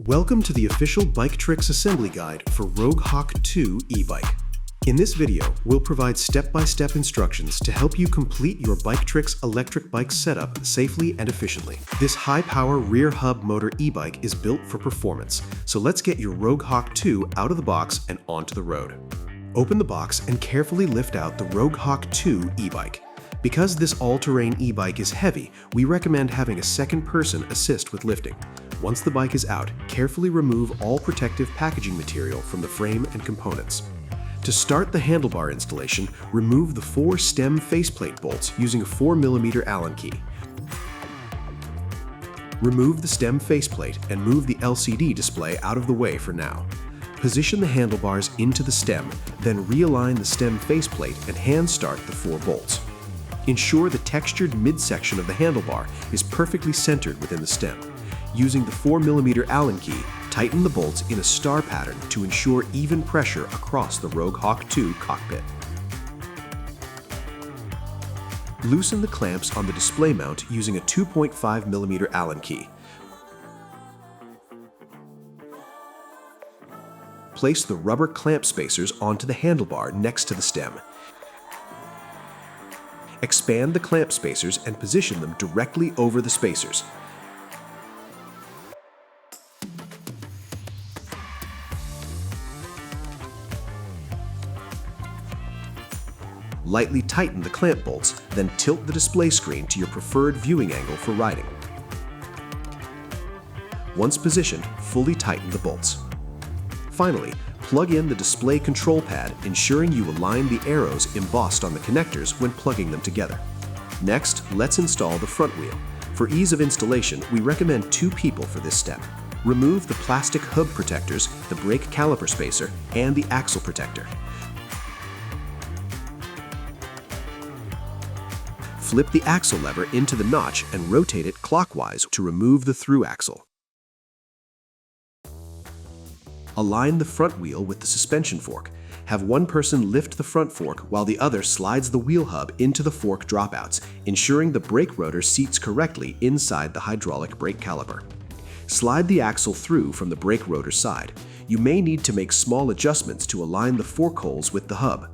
Welcome to the official Biktrix assembly guide for Roguehawk 2 e-bike. In this video, we'll provide step-by-step instructions to help you complete your Biktrix electric bike setup safely and efficiently. This high-power rear hub motor e-bike is built for performance, so let's get your Roguehawk 2 out of the box and onto the road. Open the box and carefully lift out the Roguehawk 2 e-bike. Because this all-terrain e-bike is heavy, we recommend having a second person assist with lifting. Once the bike is out, carefully remove all protective packaging material from the frame and components. To start the handlebar installation, remove the 4 stem faceplate bolts using a 4mm Allen key. Remove the stem faceplate and move the LCD display out of the way for now. Position the handlebars into the stem, then realign the stem faceplate and hand start the 4 bolts. Ensure the textured midsection of the handlebar is perfectly centered within the stem. Using the 4mm Allen key, tighten the bolts in a star pattern to ensure even pressure across the Roguehawk 2 cockpit. Loosen the clamps on the display mount using a 2.5mm Allen key. Place the rubber clamp spacers onto the handlebar next to the stem. Expand the clamp spacers and position them directly over the spacers. Lightly tighten the clamp bolts, then tilt the display screen to your preferred viewing angle for riding. Once positioned, fully tighten the bolts. Finally, plug in the display control pad, ensuring you align the arrows embossed on the connectors when plugging them together. Next, let's install the front wheel. For ease of installation, we recommend 2 people for this step. Remove the plastic hub protectors, the brake caliper spacer, and the axle protector. Flip the axle lever into the notch and rotate it clockwise to remove the Thru-Axle. Align the front wheel with the suspension fork. Have one person lift the front fork while the other slides the wheel hub into the fork dropouts, ensuring the brake rotor seats correctly inside the hydraulic brake caliper. Slide the axle through from the brake rotor side. You may need to make small adjustments to align the fork holes with the hub.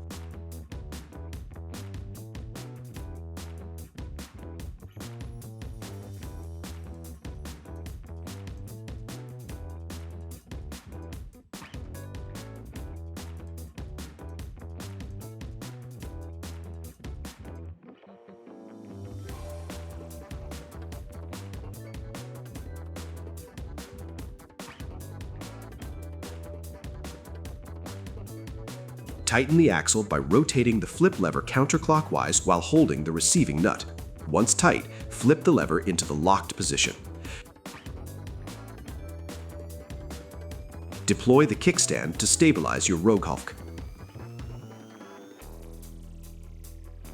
Tighten the axle by rotating the flip lever counterclockwise while holding the receiving nut. Once tight, flip the lever into the locked position. Deploy the kickstand to stabilize your Roguehawk.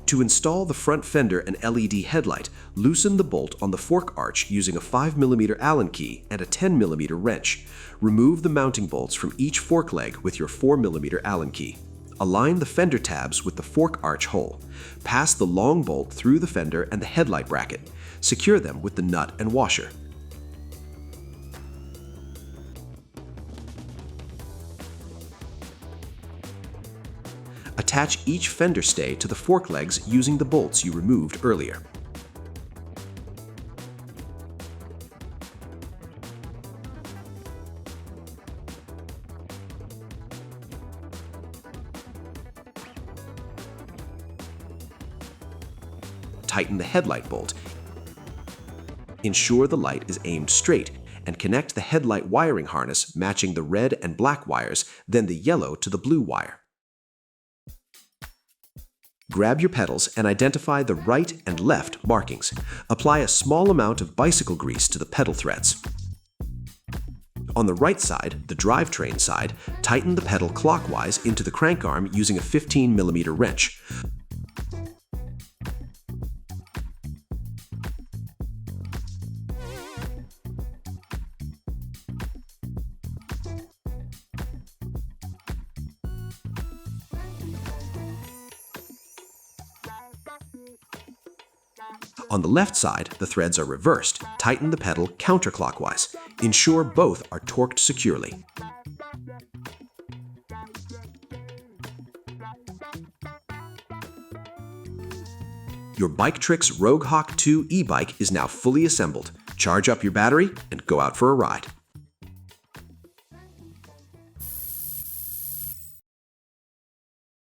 To install the front fender and LED headlight, loosen the bolt on the fork arch using a 5mm Allen key and a 10mm wrench. Remove the mounting bolts from each fork leg with your 4mm Allen key. Align the fender tabs with the fork arch hole. Pass the long bolt through the fender and the headlight bracket. Secure them with the nut and washer. Attach each fender stay to the fork legs using the bolts you removed earlier. Tighten the headlight bolt. Ensure the light is aimed straight and connect the headlight wiring harness matching the red and black wires, then the yellow to the blue wire. Grab your pedals and identify the right and left markings. Apply a small amount of bicycle grease to the pedal threads. On the right side, the drivetrain side, tighten the pedal clockwise into the crank arm using a 15mm wrench. On the left side, the threads are reversed. Tighten the pedal counterclockwise. Ensure both are torqued securely. Your Biktrix Roguehawk 2 e-bike is now fully assembled. Charge up your battery and go out for a ride.